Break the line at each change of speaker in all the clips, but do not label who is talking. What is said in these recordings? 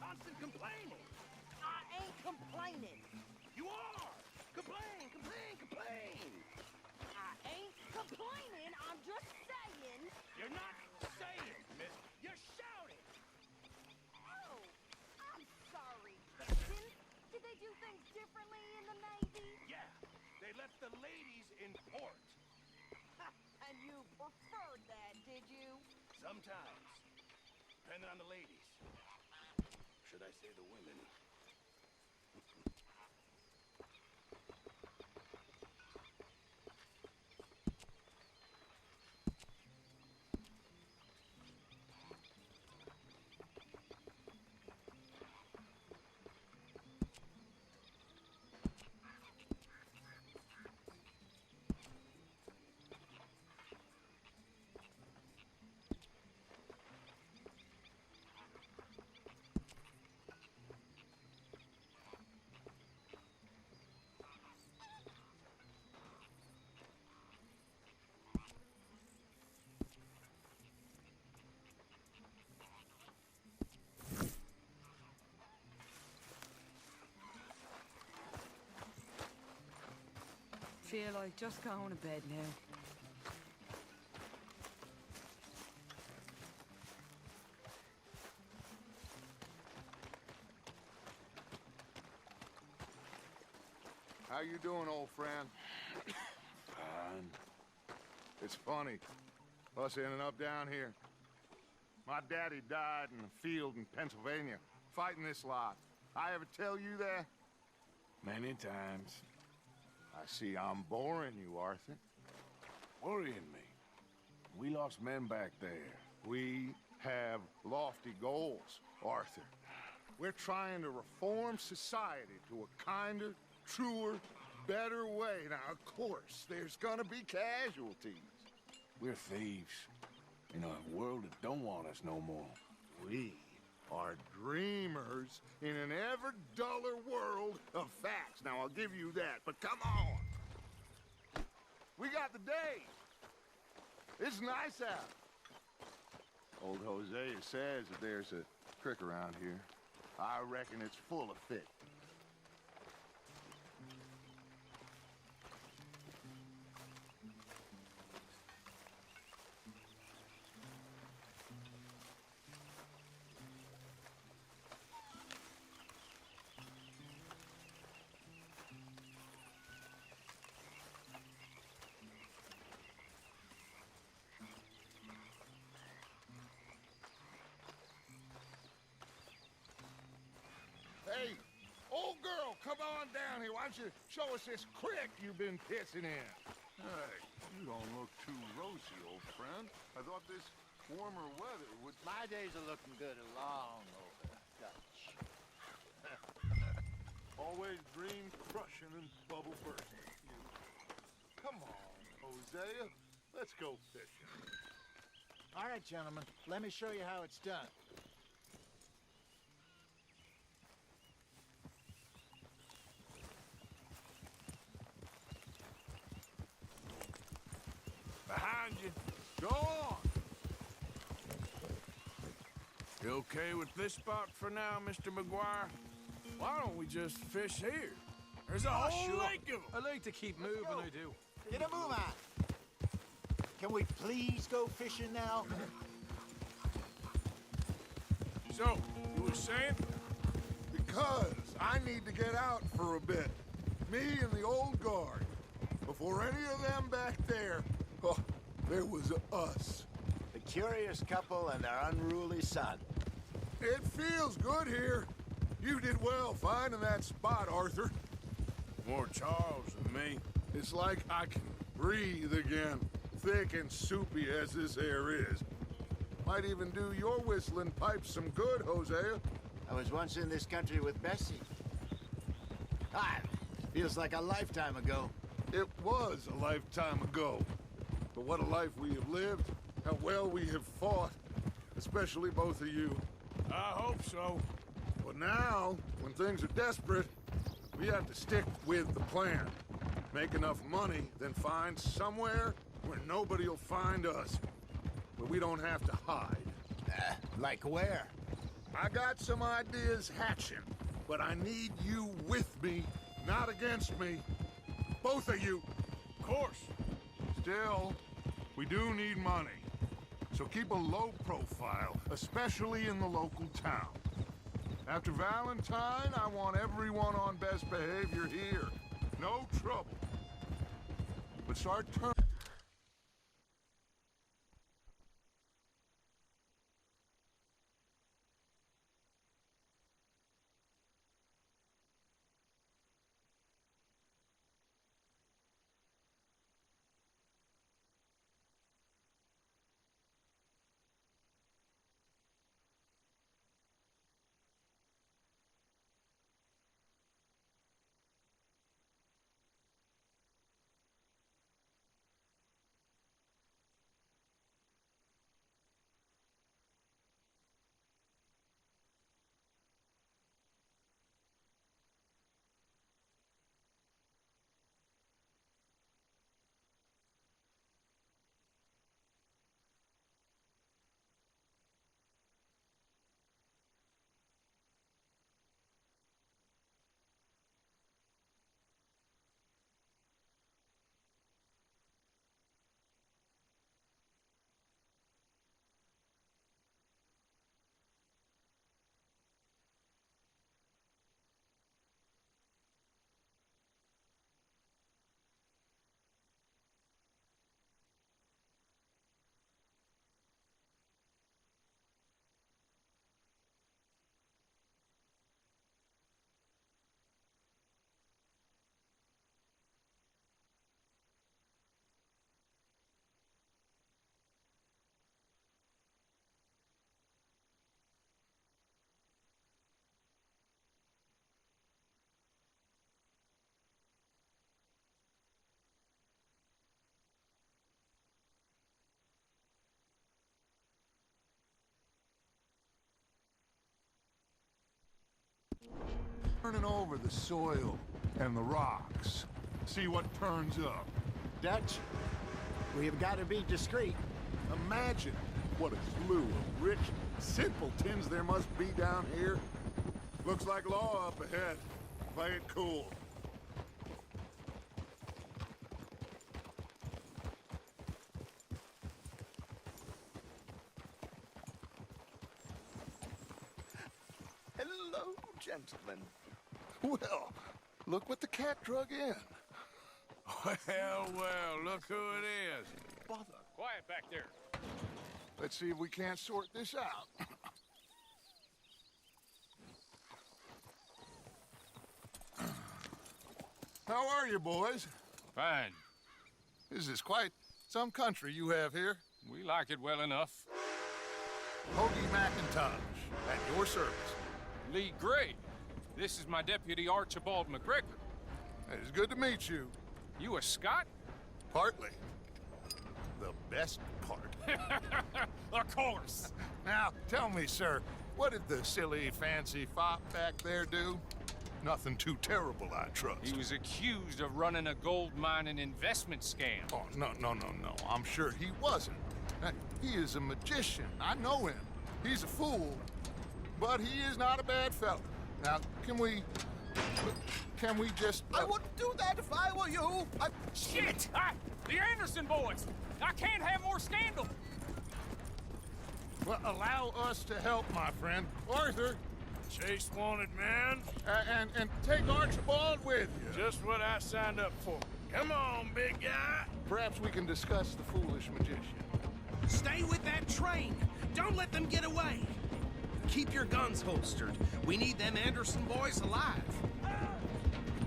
constant complaining.
I ain't complaining.
You are! Complain, complain, complain!
I ain't complaining. I'm just saying.
You're not saying, miss. You're shouting!
Oh, I'm sorry, Captain. Did they do things differently in the Navy?
Yeah, they left the ladies in port.
And you preferred that, did you?
Sometimes. Depending on the ladies. Should I say the women?
Feel like just going to bed now.
How you doing, old friend?
Fine.
It's funny, us ending up down here. My daddy died in a field in Pennsylvania, fighting this lot. I ever tell you that?
Many times.
I see I'm boring you, Arthur.
Worrying me. We lost men back there.
We have lofty goals, Arthur. We're trying to reform society to a kinder, truer, better way. Now, of course, there's gonna be casualties.
We're thieves. In a world that don't want us no more.
We are dreamers in an ever duller world of facts. Now, I'll give you that, but come on. We got the day. It's nice out. Old Hosea says that there's a creek around here. I reckon it's full of fish. Hey, old girl, come on down here. Why don't you show us this creek you've been pissing in?
Hey, you don't look too rosy, old friend. I thought this warmer weather would...
My days are looking good along over Dutch.
Always dream crushing and bubble bursting. Come on, Hosea. Let's go fishing.
All right, gentlemen, let me show you how it's done.
Behind you.
Go on.
You okay with this spot for now, Mr. McGuire? Why don't we just fish here? There's a whole lake of them.
I like to keep moving, I do.
Get a move on. Can we please go fishing now?
So, you were saying?
Because I need to get out for a bit. Me and the old guard. Before any of them back there, oh, there was us.
The curious couple and their unruly son.
It feels good here. You did well finding that spot, Arthur.
More Charles than me.
It's like I can breathe again, thick and soupy as this air is. Might even do your whistling pipes some good, Hosea.
I was once in this country with Bessie. Ah, feels like a lifetime ago.
It was a lifetime ago. But what a life we have lived, how well we have fought, especially both of you.
I hope so.
But now, when things are desperate, we have to stick with the plan. Make enough money, then find somewhere where nobody will find us. Where we don't have to hide.
Like where?
I got some ideas hatching, but I need you with me, not against me. Both of you.
Of course.
Still, we do need money. So keep a low profile, especially in the local town. After Valentine, I want everyone on best behavior here. No trouble. But start turning. Turning over the soil and the rocks. See what turns up.
Dutch, we have got to be discreet.
Imagine what a slew of rich simpletons there must be down here. Looks like law up ahead. Play it cool.
Hello, gentlemen.
Well, look what the cat drug in.
Well, look who it is.
Bother.
Quiet back there.
Let's see if we can't sort this out. How are you, boys?
Fine.
This is quite some country you have here.
We like it well enough.
Hoagie McIntosh, at your service.
Lee Gray. This is my deputy, Archibald McGregor.
It's good to meet you.
You a Scot?
Partly. The best part.
Of course.
Now, tell me, sir, what did the silly, fancy fop back there do? Nothing too terrible, I trust.
He was accused of running a gold mining investment scam.
Oh, no. I'm sure he wasn't. He is a magician. I know him. He's a fool. But he is not a bad fellow. Now, can we just...
I wouldn't do that if I were you.
Shit! The Anderson boys! I can't have more scandal!
Well, allow us to help, my friend. Arthur,
Chase wanted man.
and take Archibald with you.
Just what I signed up for. Come on, big guy.
Perhaps we can discuss the foolish magician.
Stay with that train. Don't let them get away. Keep your guns holstered. We need them Anderson boys alive.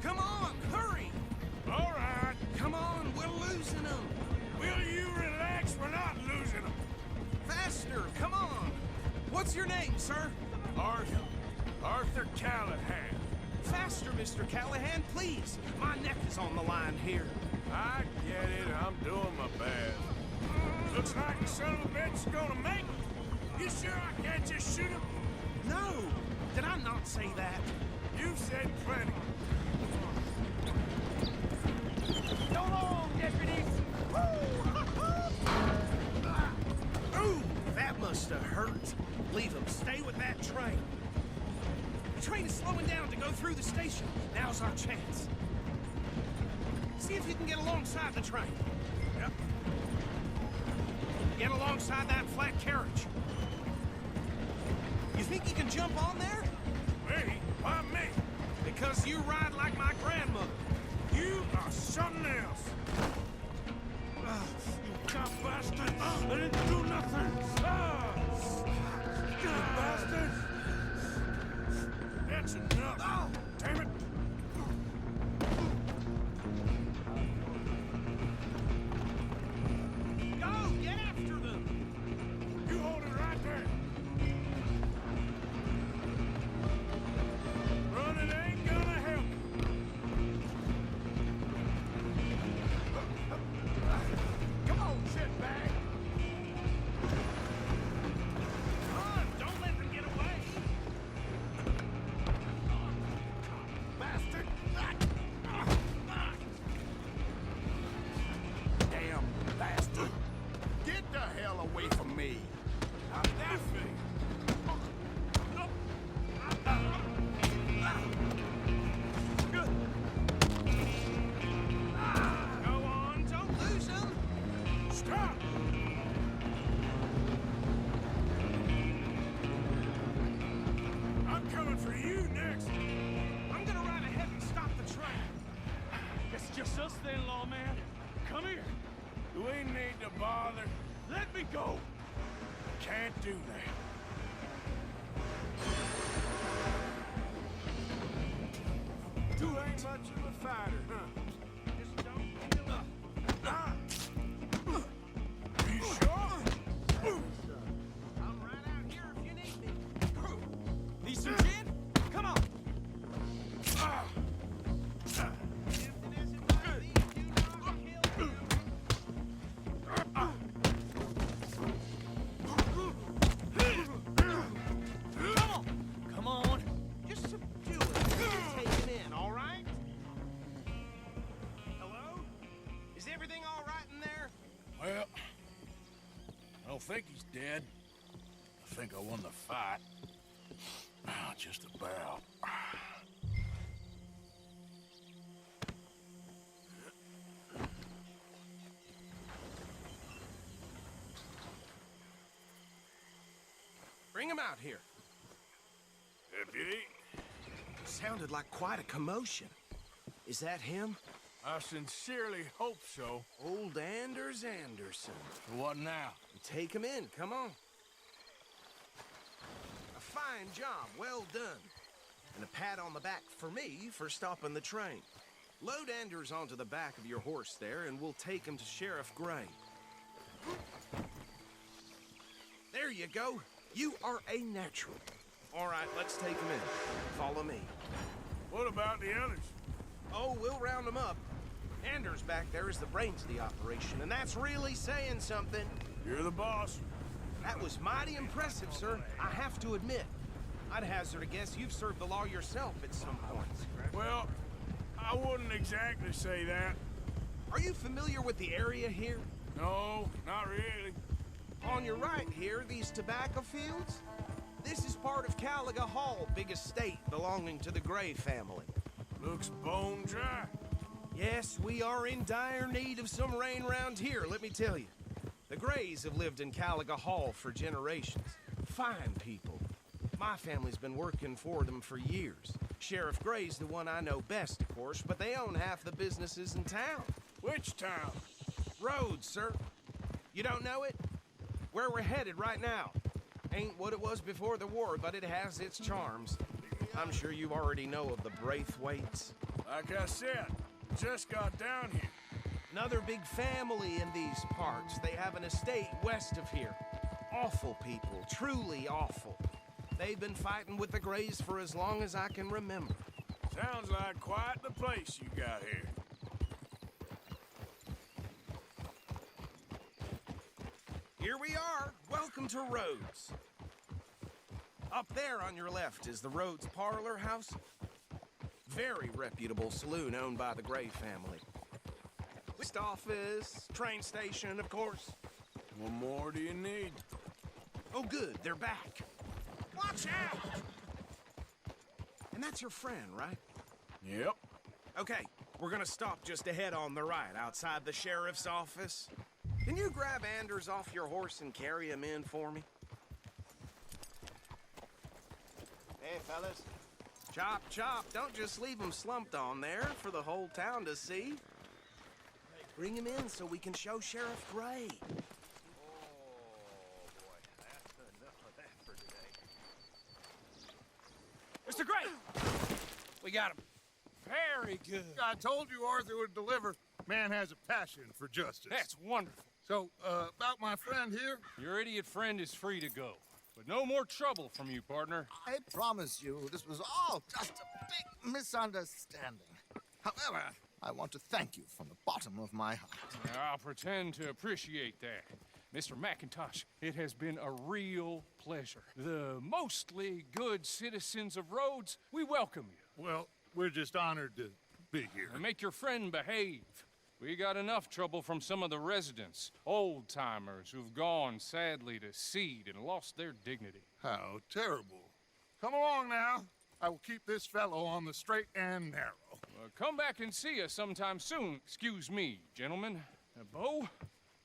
Come on, hurry!
All right.
Come on, we're losing them.
Will you relax? We're not losing them.
Faster, come on. What's your name, sir?
Arthur Callahan.
Faster, Mr. Callahan, please. My neck is on the line here.
I get it. I'm doing my best. Looks like the son of a bitch is gonna make it. You sure I can't just shoot him?
No, did I not say that?
You've said plenty.
So long, deputies!
Ooh, that That must have hurt. Leave him. Stay with that train. The train is slowing down to go through the station. Now's our chance. See if you can get alongside the train. Yep. Get alongside that flat carriage. You think you can jump on there?
Me? Why me?
Because you ride like my grandmother.
You are something else. You cop bastard! I didn't do nothing! You bastards! That's enough! Oh, damn it!
Go! Get after them!
You hold it right there! Running ain't gonna help! Come on, shitbag!
Run! Don't let them get away!
Bastard! Damn bastard!
Get the hell away from me!
How did that feel?
Go on, don't lose them!
Stop! I'm coming for you next!
I'm gonna ride ahead and stop the train.
It's just us then, lawman. Come here.
We need to bother.
Let me go.
Can't do that. You ain't much of a fighter, huh?
Just don't feel up.
You sure?
I'm right out here if you need me. Need some gin? Come on. If it isn't my lead, do not kill him.
Come on.
Just subdue it. Take him in, all right? Hello? Is everything all right in there?
Well, I don't think he's dead. I think I won the fight. Just about.
Bring him out here.
Deputy,
Sounded like quite a commotion. Is that him?
I sincerely hope so.
Old Anders Anderson.
What now?
Take him in, come on. A fine job, well done. And a pat on the back for me for stopping the train. Load Anders onto the back of your horse there, and we'll take him to Sheriff Gray. There you go. You are a natural. All right, let's take him in. Follow me.
What about the others?
Oh, we'll round them up. Anders back there is the brains of the operation, and that's really saying something.
You're the boss.
That was mighty impressive, sir. I have to admit. I'd hazard a guess you've served the law yourself at some point.
Well, I wouldn't exactly say that.
Are you familiar with the area here?
No, not really.
On your right here, these tobacco fields? This is part of Caliga Hall, big estate belonging to the Gray family.
Looks bone dry.
Yes, we are in dire need of some rain round here, let me tell you. The Grays have lived in Caliga Hall for generations. Fine people. My family's been working for them for years. Sheriff Gray's the one I know best, of course, but they own half the businesses in town.
Which town?
Rhodes, sir. You don't know it? Where we're headed right now. Ain't what it was before the war, but it has its charms. I'm sure you already know of the Braithwaites.
Like I said, just got down here.
Another big family in these parts. They have an estate west of here. Awful people, truly awful. They've been fighting with the Grays for as long as I can remember.
Sounds like quite the place you got here.
Here we are. Welcome to Rhodes. Up there on your left is the Rhodes Parlor House. Very reputable saloon owned by the Gray family. Post office, train station, of course.
What more do you need?
good, they're back. Watch out! And that's your friend, right?
Yep.
Okay, we're gonna stop just ahead on the right, outside the sheriff's office. Can you grab Anders off your horse and carry him in for me?
Hey, fellas.
Chop, chop, don't just leave him slumped on there for the whole town to see. Bring him in so we can show Sheriff Gray.
Mr. Gray! We got him. Very good.
I told you Arthur would deliver. Man has a passion for justice.
That's wonderful.
So, about my friend here?
Your idiot friend is free to go. But no more trouble from you, partner.
I promise you, this was all just a big misunderstanding. However, I want to thank you from the bottom of my heart.
I'll pretend to appreciate that. Mr. McIntosh, it has been a real pleasure. The mostly good citizens of Rhodes, we welcome you.
Well, we're just honored to be here.
And make your friend behave. We got enough trouble from some of the residents, old-timers who've gone, sadly, to seed and lost their dignity.
How terrible. Come along now. I will keep this fellow on the straight and narrow.
Come back and see us sometime soon. Excuse me, gentlemen. Bo,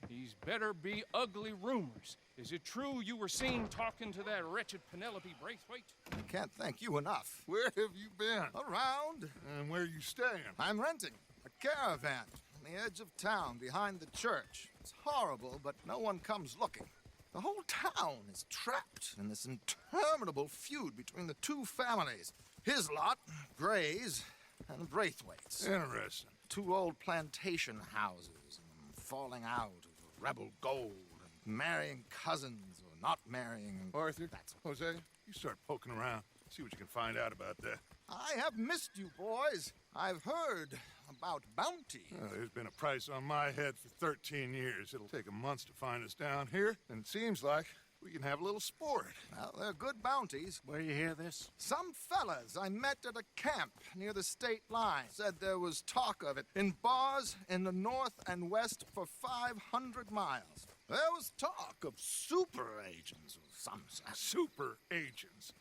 these better be ugly rumors. Is it true you were seen talking to that wretched Penelope Braithwaite?
I can't thank you enough.
Where have you been?
Around,
And where you staying?
I'm renting a caravan on the edge of town behind the church. It's horrible, but no one comes looking. The whole town is trapped in this interminable feud between the two families. His lot, Gray's, and Braithwaite's.
Interesting.
Two old plantation houses, falling out of rebel gold, and marrying cousins or not marrying.
Arthur,
That's
Jose, you start poking around. See what you can find out about that.
I have missed you, boys. I've heard about bounty.
There's been a price on my head for 13 years. It'll take a month to find us down here, and it seems like we can have a little sport.
Well, they're good bounties.
Where you hear this?
Some fellas I met at a camp near the state line said there was talk of it in bars in the north and west for 500 miles. There was talk of super agents of some sort.
Super agents.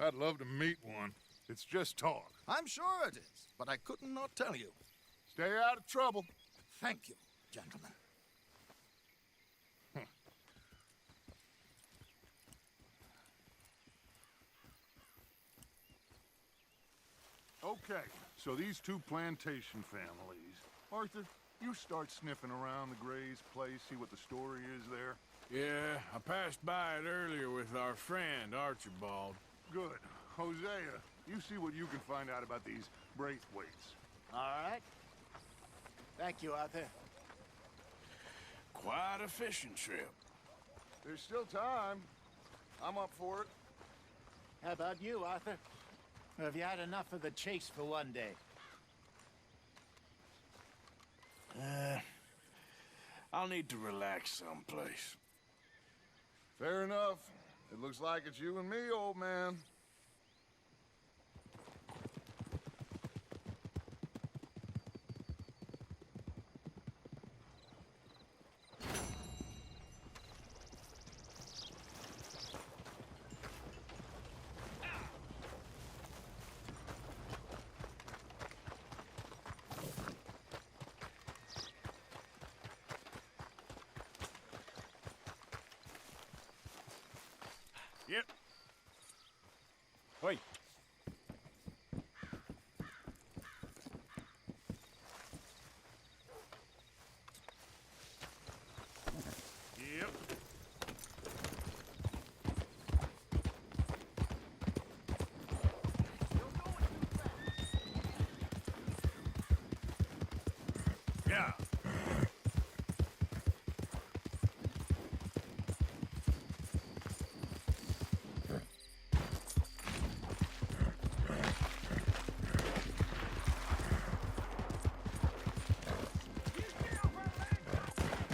I'd love to meet one. It's just talk.
I'm sure it is, but I couldn't not tell you.
Stay out of trouble.
Thank you, gentlemen.
Okay, so these two plantation families. Arthur, you start sniffing around the Gray's place, see what the story is there.
Yeah, I passed by it earlier with our friend, Archibald.
Good. Hosea, you see what you can find out about these Braithwaites.
All right. Thank you, Arthur.
Quite a fishing trip.
There's still time. I'm up for it.
How about you, Arthur? Or have you had enough of the chase for one day?
I'll need to relax someplace.
Fair enough. It looks like it's you and me, old man.
Yep. Wait. Yep. Yeah.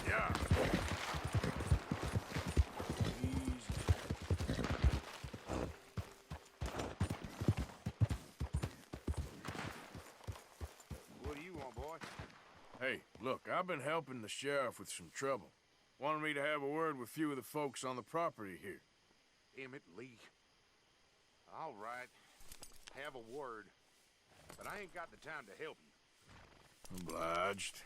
Yeah.
What do you want, boy?
Hey, look, I've been helping the sheriff with some trouble. Wanted me to have a word with a few of the folks on the property here.
Emmett Lee. All right. Have a word. But I ain't got the time to help you.
Obliged.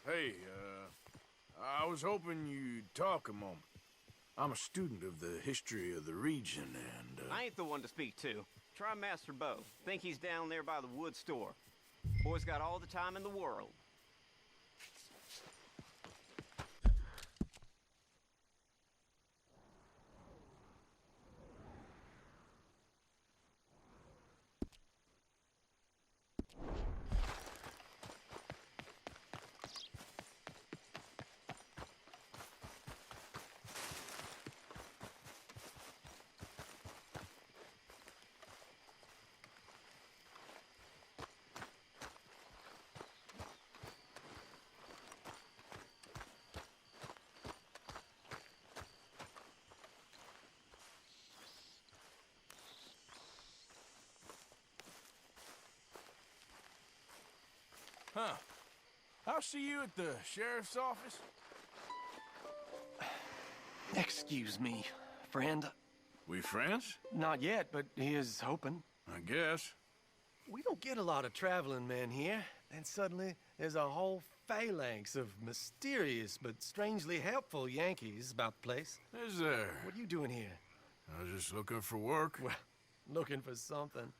Hey, I was hoping you'd talk a moment. I'm a student of the history of the region, and,
I ain't the one to speak to. Try Master Bo. Think he's down there by the wood store. Boy's got all the time in the world.
Huh. I'll see you at the sheriff's office.
Excuse me, friend.
We friends?
Not yet, but he is hoping.
I guess.
We don't get a lot of traveling men here. And suddenly, there's a whole phalanx of mysterious but strangely helpful Yankees about the place.
Is there?
What are you doing here?
I was just looking for work.
Well, looking for something.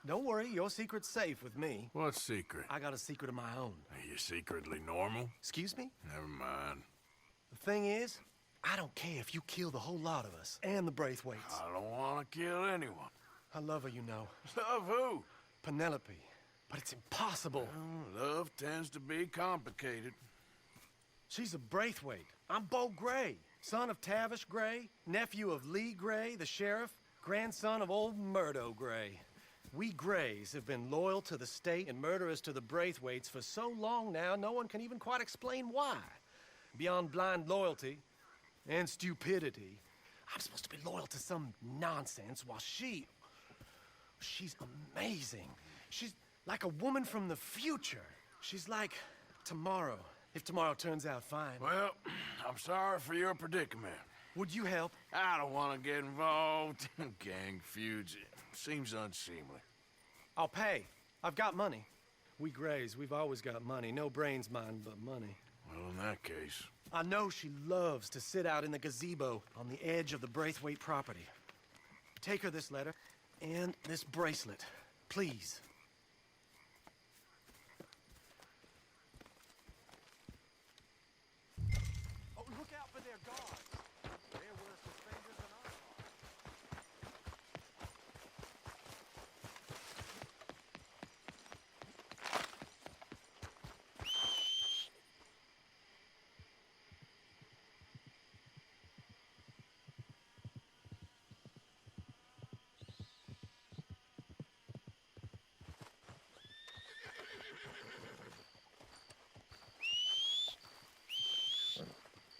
Don't worry, your secret's safe with me.
What secret?
I got a secret of my own.
Are you secretly normal?
Excuse me?
Never mind.
The thing is, I don't care if you kill the whole lot of us and the Braithwaites.
I don't want to kill anyone.
I love her, you know.
Love who?
Penelope. But it's impossible.
Well, love tends to be complicated.
She's a Braithwaite. I'm Bo Gray, son of Tavish Gray, nephew of Lee Gray, the sheriff, grandson of old Murdo Gray. We Grays have been loyal to the state and murderous to the Braithwaites for so long now, no one can even quite explain why. Beyond blind loyalty and stupidity, I'm supposed to be loyal to some nonsense while she's amazing. She's like a woman from the future. She's like tomorrow, if tomorrow turns out fine.
Well, I'm sorry for your predicament.
Would you help?
I don't want to get involved in gang feuds. It seems unseemly.
I'll pay. I've got money. We Grays, we've always got money. No brains, mind, but money.
Well, in that case...
I know she loves to sit out in the gazebo on the edge of the Braithwaite property. Take her this letter and this bracelet, please. Oh, look out for their guards. They're worse suspenders than I are.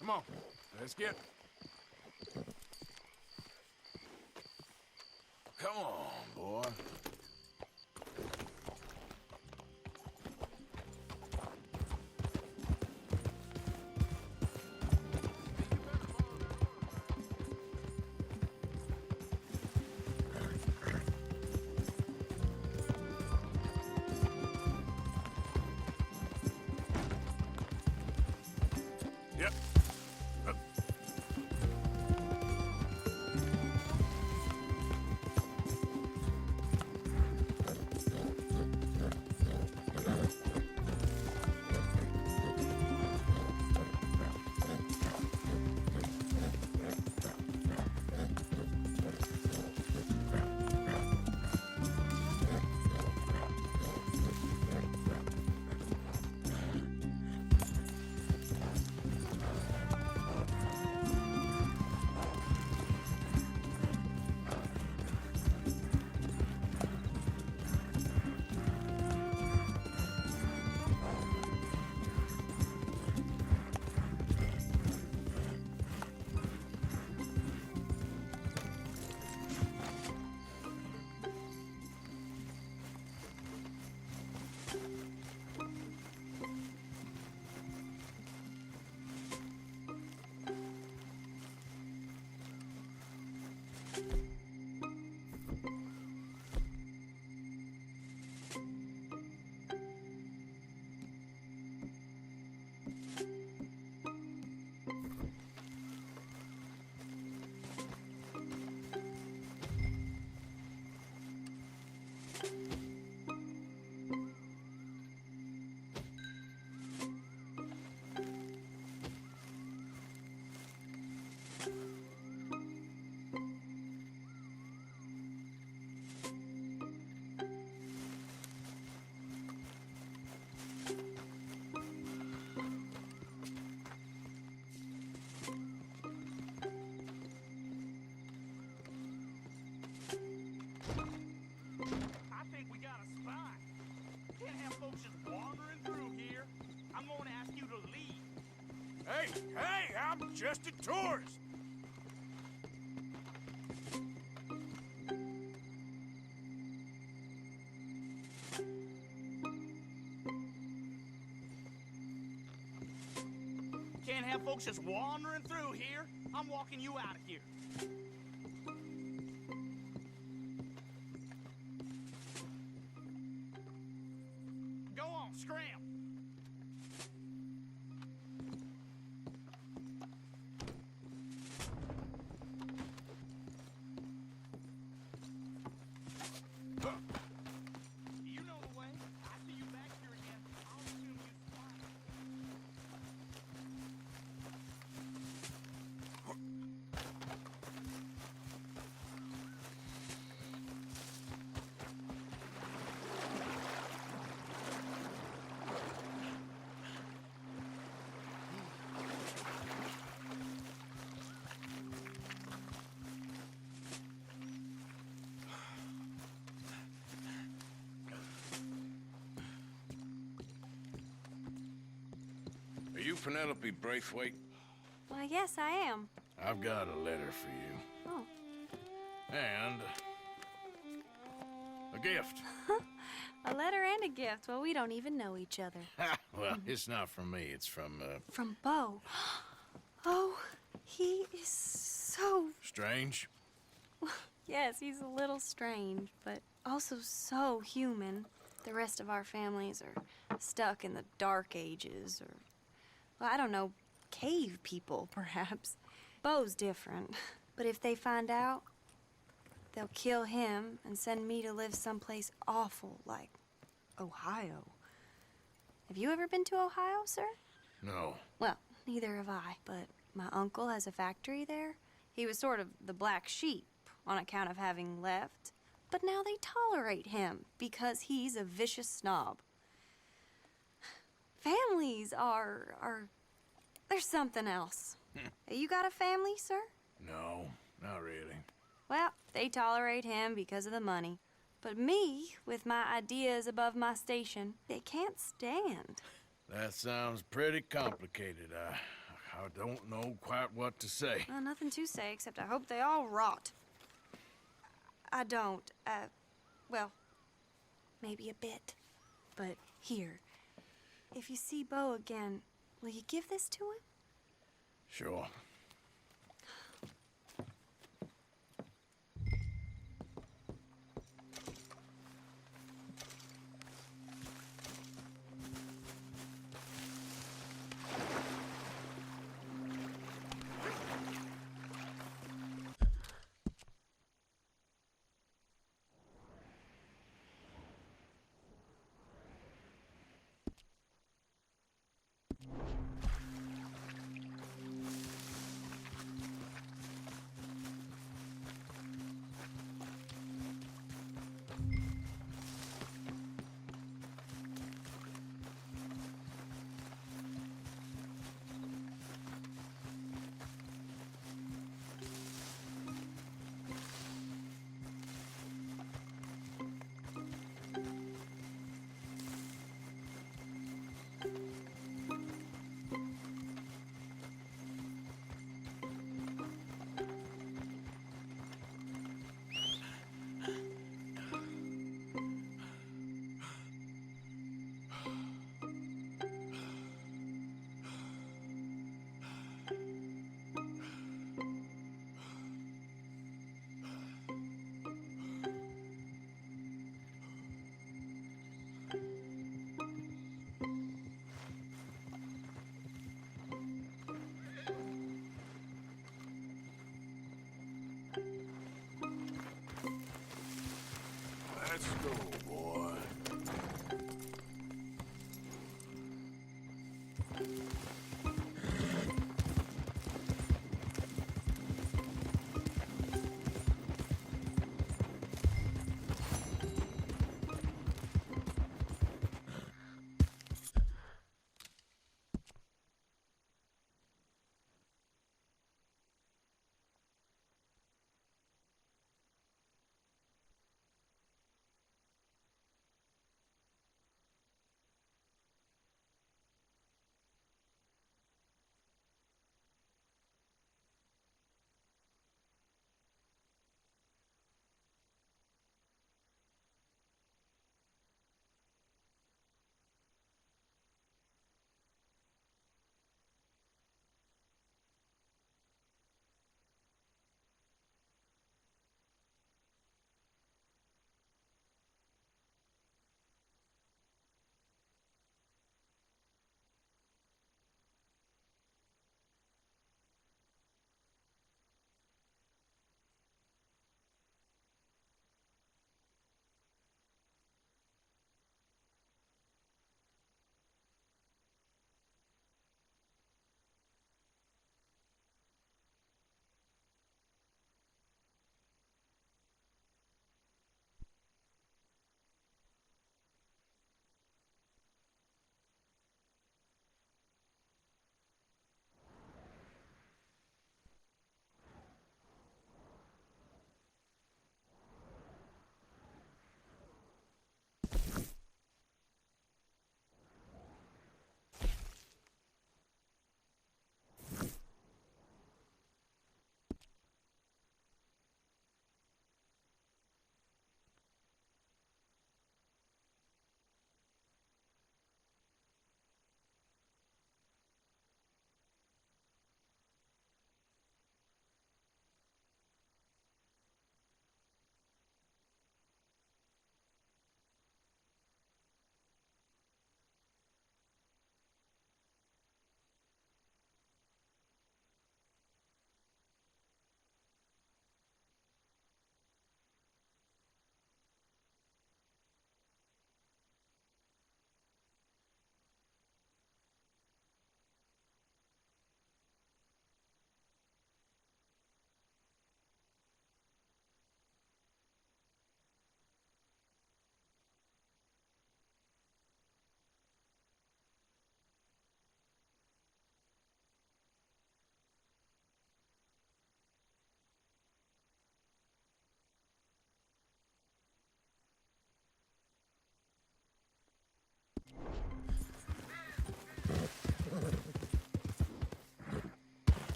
Come on, let's get... Come on, boy. Yep.
I think we got a spot. Can't have folks just wandering through here. I'm going to ask you to leave.
Hey, I'm just a tourist.
Can't have folks just wandering through here. I'm walking you out of here. Go on, scram. You know the way. I see you back here again. I'll assume you spot.
Are you Penelope Braithwaite?
Well, yes, I am.
I've got a letter for you.
Oh.
And a gift.
A letter and a gift. Well, we don't even know each other.
Well, it's not from me. It's from,
From Bo. Oh, he is so...
Strange.
Yes, he's a little strange, but also so human. The rest of our families are stuck in the Dark Ages, or, well, I don't know, cave people, perhaps. Bo's different, but if they find out, they'll kill him and send me to live someplace awful like Ohio. Have you ever been to Ohio, sir?
No.
Well, neither have I, but my uncle has a factory there. He was sort of the black sheep on account of having left, but now they tolerate him because he's a vicious snob. Families there's something else. You got a family, sir?
No, not really.
Well, they tolerate him because of the money. But me, with my ideas above my station, they can't stand.
That sounds pretty complicated. I don't know quite what to say.
Well, nothing to say, except I hope they all rot. I don't, well, maybe a bit. But here, if you see Bo again, will you give this to him?
Sure.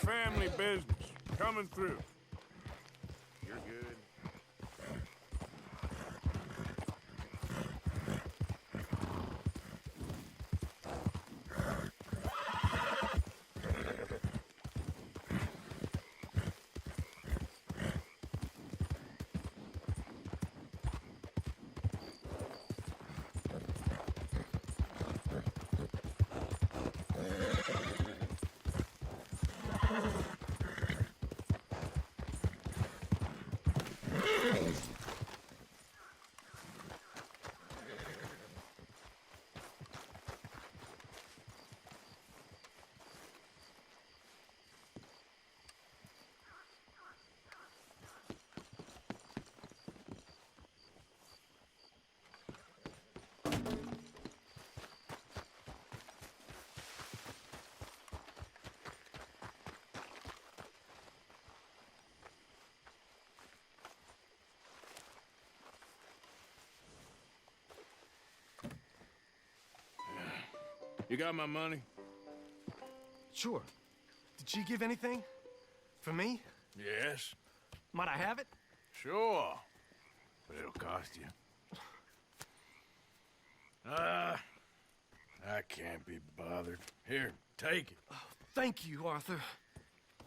family business. Coming through. You're good. You got my money?
Sure. Did she give anything? For me?
Yes.
Might I have it?
Sure. But it'll cost you. I can't be bothered. Here, take it.
Oh, thank you, Arthur.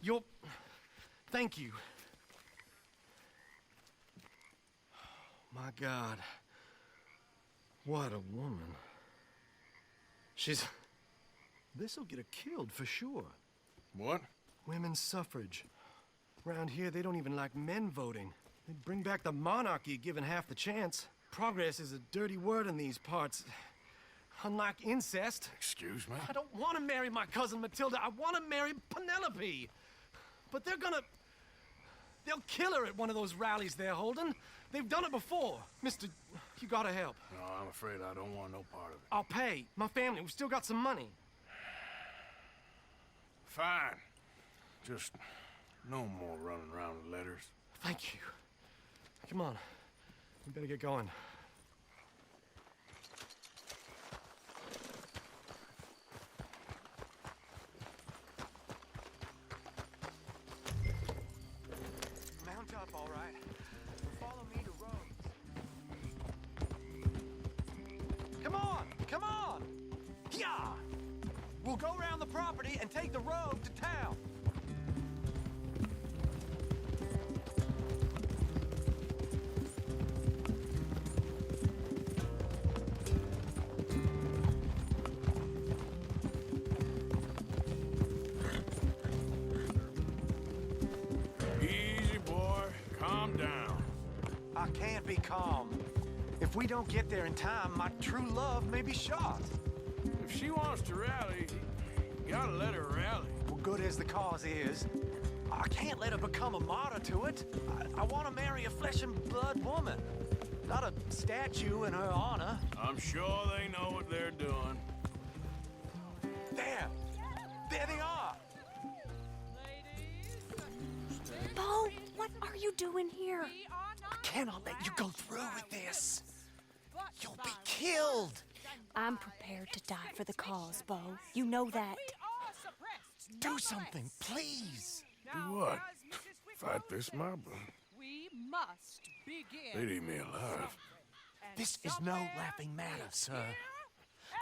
You'll... Thank you. My God. What a woman. She's... This'll get her killed for sure.
What?
Women's suffrage. Around here, they don't even like men voting. They'd bring back the monarchy given half the chance. Progress is a dirty word in these parts. Unlike incest.
Excuse me?
I don't want to marry my cousin Matilda. I want to marry Penelope. But they're gonna... They'll kill her at one of those rallies they're holding. They've done it before. Mister, you gotta help.
No, I'm afraid I don't want no part of it.
I'll pay. My family, we've still got some money.
Fine. Just no more running around with letters.
Thank you. Come on. We better get going. Mount up, all right. Follow me to Rhodes. Come on! Come on! Yeah! We'll go around the property and take the road to town.
Easy, boy. Calm down.
I can't be calm. If we don't get there in time, my true love may be shot.
If she wants to rally, you gotta let her rally.
Well, good as the cause is, I can't let her become a martyr to it. I want to marry a flesh and blood woman, not a statue in her honor.
I'm sure they know what they're doing.
There! There they are!
Bo, what are you doing here?
I cannot let you go through with this. You'll be killed.
I'm prepared to die for the cause, Bo. You know that.
Do something, please.
Do what? Fight this mob?
We must begin.
They'd eat me alive.
This is no laughing matter, sir.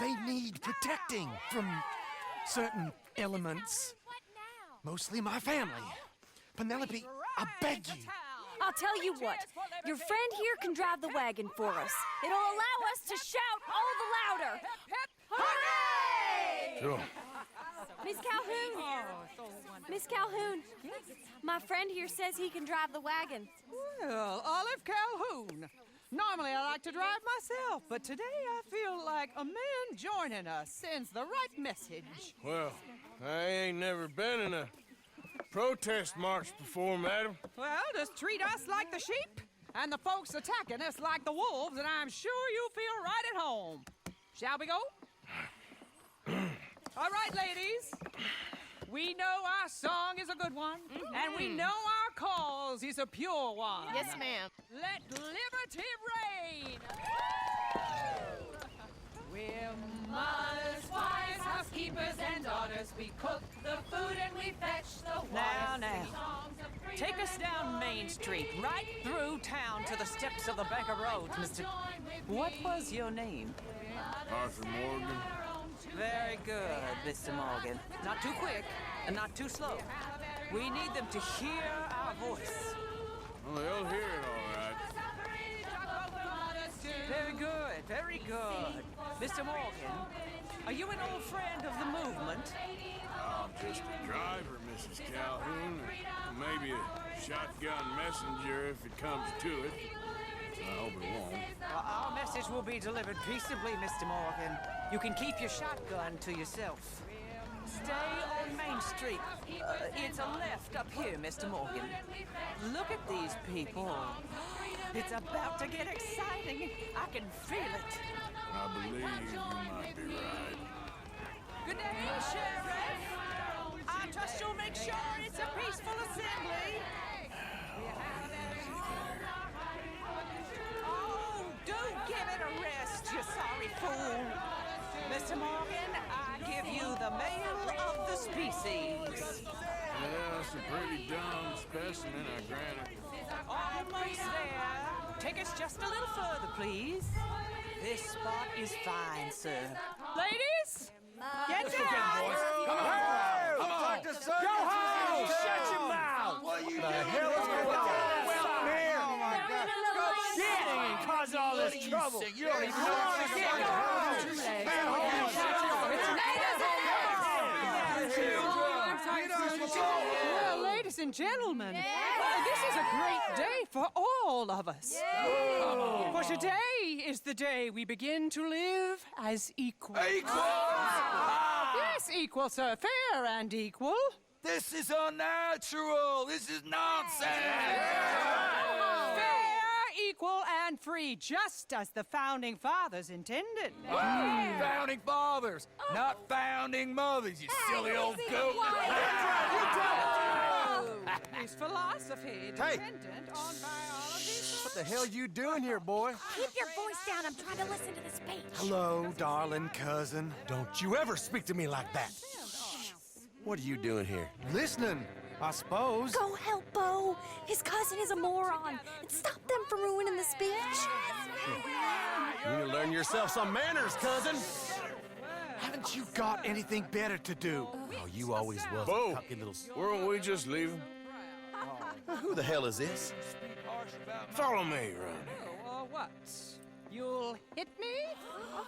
They need protecting from certain elements. Mostly my family. Penelope, I beg you.
I'll tell you what. Your friend here can drive the wagon for us. It'll allow us to shout all the louder. Hooray!
Sure.
Miss Calhoun! Miss Calhoun! My friend here says he can drive the wagon.
Well, Olive Calhoun. Normally I like to drive myself, but today I feel like a man joining us sends the right message.
Well, I ain't never been in a protest march before, madam.
Well, just treat us like the sheep, and the folks attacking us like the wolves, and I'm sure you'll feel right at home. Shall we go? All right, ladies. We know our song is a good one, and we know our cause is a pure one.
Yes, ma'am.
Let liberty reign! We're mothers, wives, housekeepers, and daughters. We cook the food and we fetch the water. Now. Take us down Main Street, right through town to the steps of the Bank of Rhodes, Mr. What was your name?
Arthur Morgan.
Very good, Mr. Morgan. Not too quick and not too slow. We need them to hear our voice.
Well, they'll hear it all right.
Very good, very good. Mr. Morgan, are you an old friend of the movement?
I'm just a driver, Mrs. Calhoun, and maybe a shotgun messenger if it comes to it. I hope it won't.
Our message will be delivered peaceably, Mr. Morgan. You can keep your shotgun to yourself. Stay on Main Street. It's a left up here, Mr. Morgan. Look at these people. It's about to get exciting. I can feel it.
I believe you might be right.
Good day, Sheriff. I trust you'll make sure it's a peaceful assembly. Oh, do give it a rest, you sorry fool. Mr. Morgan, I give you the male of the species.
Yeah, it's a pretty dumb specimen, I grant it.
Almost there. Take us just a little further, please. This spot is fine, sir. Ladies, get down!
Come on! Go home! Shut your mouth! What are you doing? The hell is going on? Well, here! Oh, my God. Go shit and cause all this trouble. You don't even know what's going on.
Well, ladies and gentlemen, this is a great day for all of us. For today is the day we begin to live as equals. Yes, equal, sir. Fair and equal.
This is unnatural. This is nonsense.
Fair, equal, and free, just as the Founding Fathers intended.
Founding fathers, not founding mothers, you silly old goat.
Is philosophy dependent on biology?
What the hell you doing here, boy?
Keep your voice down. I'm trying to listen to the speech.
Hello, darling cousin. Don't you ever speak to me like that. What are you doing here? Listening, I suppose.
Go help Bo. His cousin is a moron. And stop them from ruining the speech.
You need to learn yourself some manners, cousin. Haven't you got anything better to do? Oh, you always was
Bo,
a cocky little...
weren't we just leaving?
Who the hell is this?
Follow me around here.
Oh, what? You'll hit me?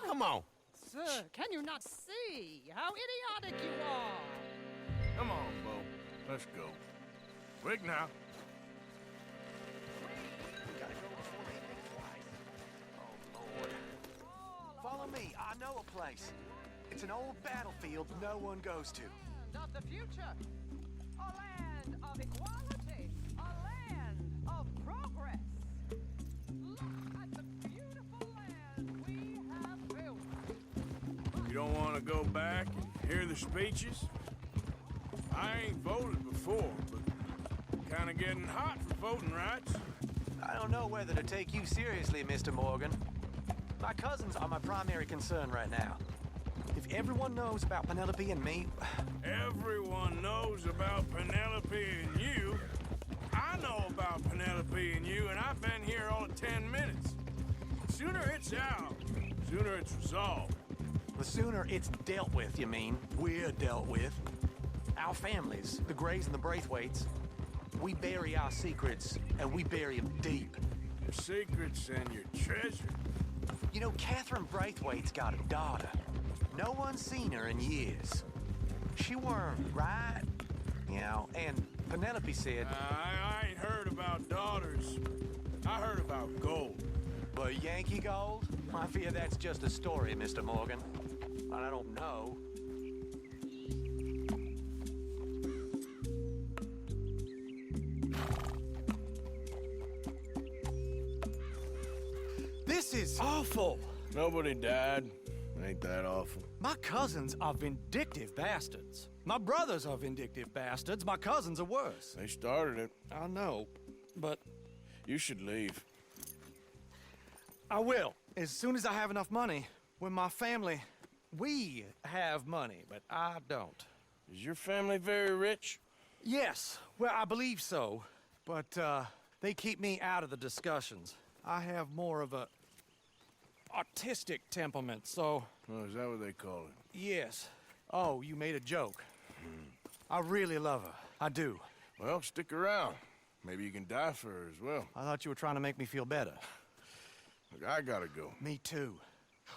Come on.
Sir, can you not see how idiotic you are?
Come on, Bo. Let's go. Quick now.
Follow me. I know a place. It's an old battlefield no one goes to.
Of the future. A land of equality. A land of progress. Look at the beautiful land we have built.
You don't want to go back and hear the speeches? I ain't voted before, but kind of getting hot for voting rights.
I don't know whether to take you seriously, Mr. Morgan. My cousins are my primary concern right now. If everyone knows about Penelope and me...
Everyone knows about Penelope and you. I know about Penelope and you, and I've been here all of 10 minutes. Sooner it's out, sooner it's resolved.
The sooner it's dealt with, you mean? We're dealt with. Our families, the Grays and the Braithwaites, we bury our secrets, and we bury them deep.
Your secrets and your treasure.
You know, Catherine Braithwaite's got a daughter. No one's seen her in years. She weren't right, you know, and Penelope said...
I ain't heard about daughters. I heard about gold.
But Yankee gold? I fear that's just a story, Mr. Morgan. But I don't know. This is awful.
Nobody died. Ain't that awful?
My cousins are vindictive bastards. My brothers are vindictive bastards. My cousins are worse.
They started it.
I know, but
You should leave.
I will. As soon as I have enough money. When my family... We have money, but I don't.
Is your family very rich?
Yes. Well, I believe so. But, they keep me out of the discussions. I have more of a... artistic temperament, so...
Oh, is that what they call it?
Yes. Oh, you made a joke. I really love her. I do.
Well, stick around. Maybe you can die for her as well.
I thought you were trying to make me feel better.
Look, I gotta go.
Me too.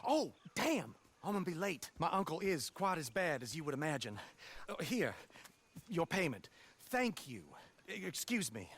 Oh, damn! I'm gonna be late. My uncle is quite as bad as you would imagine. Here, your payment. Thank you. Excuse me.